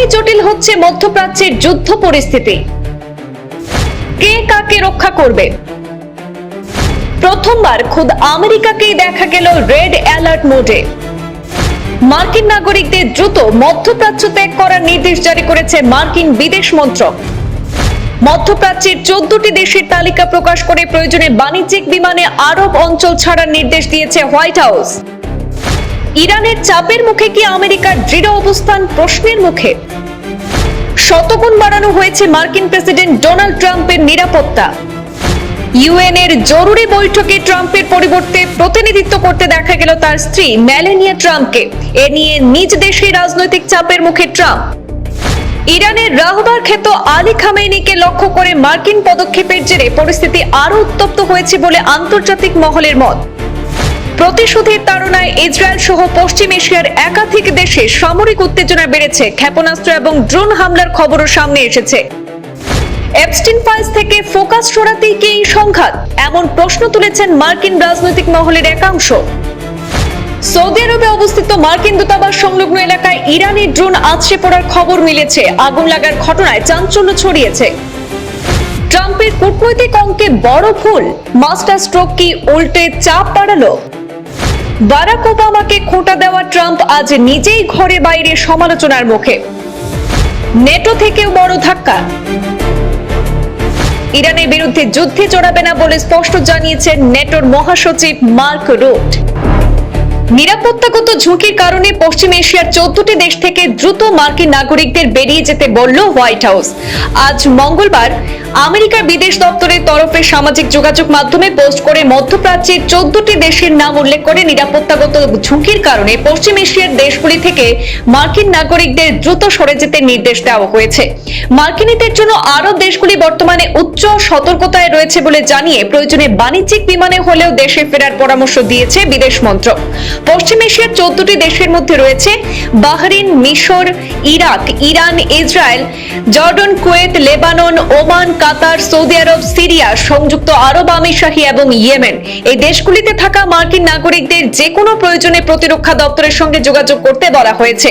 ক্রমেই জটিল হচ্ছে মধ্যপ্রাচ্যের যুদ্ধ পরিস্থিতি। কে কাকে রক্ষা করবে? প্রথমবার খুদ আমেরিকাকেই দেখা গেল রেড অ্যালার্ট মোডে। মার্কিন নাগরিকদের দ্রুত মধ্যপ্রাচ্য ত্যাগ করার নির্দেশ জারি করেছে মার্কিন বিদেশ মন্ত্রক। মধ্যপ্রাচ্যের 14টি দেশের তালিকা প্রকাশ করে প্রয়োজনে বাণিজ্যিক বিমানে আরব অঞ্চল ছাড়ার নির্দেশ দিয়েছে হোয়াইট হাউস। ইরানের চাপের মুখে কি আমেরিকার দৃঢ় অবস্থান প্রশ্নের মুখে। শতগুণ বাড়ানো হয়েছে মার্কিন প্রেসিডেন্ট ডোনাল্ড ট্রাম্পের নিরাপত্তা। ইউএন এর জরুরি বৈঠকে ট্রাম্পের পরিবর্তে প্রতিনিধিত্ব করতে দেখা গেল তার স্ত্রী মেলানিয়া ট্রাম্পকে। এ নিয়ে নিজ দেশে রাজনৈতিক চাপের মুখে ট্রাম্প। ইরানের রাহবার খ্যাত আলী খামেনিকে লক্ষ্য করে মার্কিন পদক্ষেপের জেরে পরিস্থিতি আরো উত্তপ্ত হয়েছে বলে আন্তর্জাতিক মহলের মত। প্রতিশোধের তাড়নায় ইসরায়েল সহ পশ্চিম এশিয়ার একাধিক দেশে সামরিক উত্তেজনা বেড়েছে। ক্ষেপণাস্ত্র এবং ড্রোন হামলার খবরও সামনে এসেছে। এপস্টিন ফাইলস থেকে ফোকাস সরাতেই কি এই সংঘাত? এমন প্রশ্ন তুলেছেন মার্কিন রাজনৈতিক মহলের একাংশ। সৌদি আরবে অবস্থিত মার্কিন দূতাবাস সংলগ্ন এলাকায় ইরানি ড্রোন আছড়ে পড়ার খবর মিলেছে। আগুন লাগার ঘটনায় চাঞ্চল্য ছড়িয়েছে। ট্রাম্পের কূটনৈতিক অঙ্কে বড় ভুল, মাস্টার স্ট্রোক কি উল্টে চাপ বাড়ালো? বারাক ওবামাকে খোঁটা দেওয়া ট্রাম্প আজ নিজেই ঘরে বাইরে সমালোচনার মুখে। নেটো থেকেও বড় ধাক্কা। ইরানের বিরুদ্ধে যুদ্ধে জড়াবে না বলে স্পষ্ট জানিয়েছেন নেটোর মহাসচিব মার্ক রুট। নিরাপত্তাগত ঝুঁকির কারণে পশ্চিম এশিয়ার 14টি দেশ থেকে দ্রুত মার্কিন নাগরিকদের বেরিয়ে যেতে বলল হোয়াইট হাউস। আজ মঙ্গলবার আমেরিকার বিদেশ দপ্তরের তরফে সামাজিক যোগাযোগ মাধ্যমে পোস্ট করে মধ্যপ্রাচ্যের 14টি দেশের নাম উল্লেখ করে নিরাপত্তাগত ঝুঁকির কারণে পশ্চিম এশিয়ার দেশগুলি থেকে মার্কিন নাগরিকদের দ্রুত সরে যেতে নির্দেশ দেওয়া হয়েছে। মার্কিনীদের জন্য আরব দেশগুলি বর্তমানে উচ্চ সতর্কতায় রয়েছে বলে জানিয়ে প্রয়োজনে বাণিজ্যিক বিমানে হলেও দেশে ফেরার পরামর্শ দিয়েছে বিদেশ মন্ত্রক। পশ্চিম এশিয়ার 14টি দেশের মধ্যে রয়েছে বাহরিন, মিশর, Iraq, Iran, Israel, Jordan, Kuwait, Lebanon, Oman, Qatar, Saudi Arab, Syria, সংযুক্ত আরব আমিরশাহী এবং ইয়েমেন। এই দেশগুলিতে থাকা মার্কিন নাগরিকদের যে কোনো প্রয়োজনে প্রতিরক্ষা দপ্তরের সঙ্গে যোগাযোগ করতে বলা হয়েছে।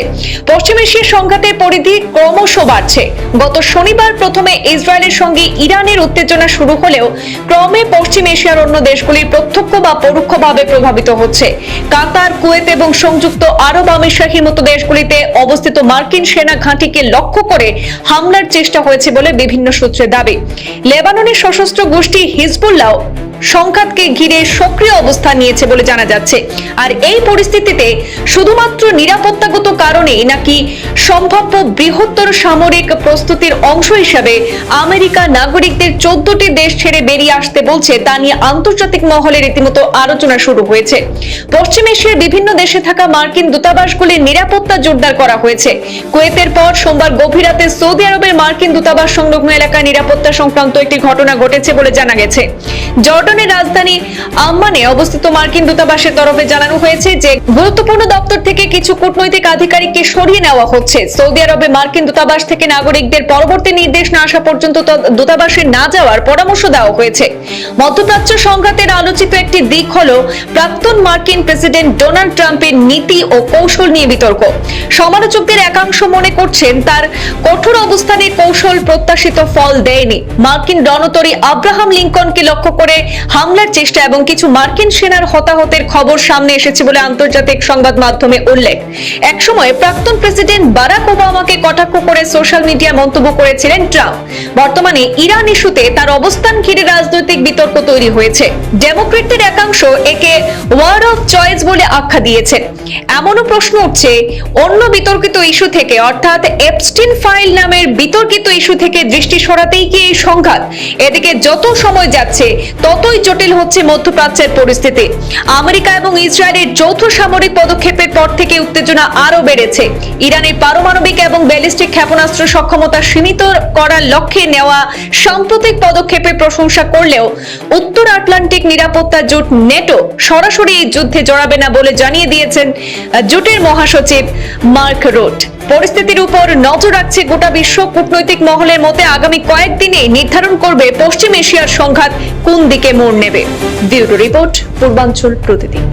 পশ্চিম এশিয়ার সংঘাতের পরিধি ক্রমশ বাড়ছে। গত শনিবার প্রথমে ইসরায়েলের সঙ্গে ইরানের উত্তেজনা শুরু হলেও ক্রমে পশ্চিম এশিয়ার অন্য দেশগুলির প্রত্যক্ষ বা পরোক্ষভাবে প্রভাবিত হচ্ছে। কাতার, কুয়েত এবং সংযুক্ত আরব আমিরশাহীর মতো দেশগুলিতে অবস্থিত মার্কিন সেনা ঘাঁটিকে লক্ষ্য করে হামলার চেষ্টা হয়েছে বলে বিভিন্ন সূত্রে দাবি। লেবাননের সশস্ত্র গোষ্ঠী হিজবুল্লাহ সংঘাতকে ঘিরে সক্রিয় অবস্থান নিয়েছে বলে জানা যাচ্ছে। আর এই পরিস্থিতিতে শুধুমাত্র নিরাপত্তাগত কারণেই নাকি সম্ভাব্য বৃহত্তর সামরিক প্রস্তুতির অংশ হিসেবে আমেরিকা নাগরিকদের 14টি দেশ ছেড়ে বেরিয়ে আসতে বলছে তা নিয়ে আন্তর্জাতিক মহলে রীতিমতো আলোচনা শুরু হয়েছে। পশ্চিম এশিয়ার বিভিন্ন দেশে থাকা মার্কিন দূতাবাসগুলির নিরাপত্তা জোরদার করা হয়েছে। কুয়েতের পর সোমবার গভীর রাতে সৌদি আরবের মার্কিন দূতাবাস সংলগ্ন এলাকায় নিরাপত্তা সংক্রান্ত একটি ঘটনা ঘটেছে বলে জানা গেছে। জর্ডানের রাজধানী আম্মানে অবস্থিত মার্কিন দূতাবাসের তরফে জানানো হয়েছে যে গুরুত্বপূর্ণ দপ্তর থেকে কিছু কূটনৈতিক আধিকারিককে সরিয়ে নেওয়া হচ্ছে। সৌদি আরবে মার্কিন দূতাবাস থেকে নাগরিকদের পরবর্তী নির্দেশ না আসা পর্যন্ত দূতাবাসে না যাওয়ার পরামর্শ দেওয়া হয়েছে। মধ্যপ্রাচ্য সংঘাতের আলোচিত একটি দিক হলো প্রাক্তন মার্কিন প্রেসিডেন্ট ডোনাল্ড ট্রাম্পের নীতি ও কৌশল নিয়ে বিতর্ক। সমালোচকদের একাংশ মনে করছেন তার কঠোর অবস্থানের কৌশল প্রত্যাশিত ফল দেয়নি। মার্কিন রণতরী আব্রাহাম লিঙ্কনকে লক্ষ্য করে হামলার চেষ্টা এবং কিছু মার্কিন সেনার হতাহতের খবর সামনে এসেছে বলে আন্তর্জাতিক সংবাদ মাধ্যমে উল্লেখ। একসময় প্রাক্তন প্রেসিডেন্ট বারাক ওবামাকে কটাক্ষ করে সোশ্যাল মিডিয়া মন্তব্য করেছিলেন ট্রাম্প। বর্তমানে ইরান ইস্যুতে তার অবস্থান ঘিরে রাজনৈতিক বিতর্ক তৈরি হয়েছে। ডেমোক্রেটদের একাংশ একে ওয়ার অফ চয়েস বলে আখ্যা দিয়েছেন। এমনও প্রশ্ন উঠছে অন্য বিতর্কিত ইস্যু থেকে, অর্থাৎ এপস্টিন ফাইল নামের বিতর্কিত ইস্যু থেকে দৃষ্টি সরাতেই কি এই সংঘাত? এদিকে যত সময় যাচ্ছে ততই জটিল হচ্ছে মধ্যপ্রাচ্যের পরিস্থিতি। আমেরিকা এবং ইসরায়েলের যৌথ সামরিক পদক্ষেপের পর থেকে উত্তেজনা আরো বেড়েছে। ইরানের পারমাণবিক এবং ব্যালিস্টিক ক্ষেপণাস্ত্র সক্ষমতা সীমিত করার লক্ষ্যে নেওয়া সাম্প্রতিক পদক্ষেপের প্রশংসা করলেও উত্তর আটলান্টিক নিরাপত্তা জোট নেটো সরাসরি এই যুদ্ধে জড়াবে না বলে জানিয়ে দিয়েছেন জোটের মহাসচিব মার্ক রুট। পরিস্থিতির উপর নজর রাখছে গোটা বিশ্ব। কূটনৈতিক মহলের মতে আগামী কয়েকদিনে নির্ধারণ করবে পশ্চিম এশিয়ার সংঘাত কোন দিকে মোড় নেবে। ব্যুরো রিপোর্ট, পূর্বাঞ্চল প্রতিদিন।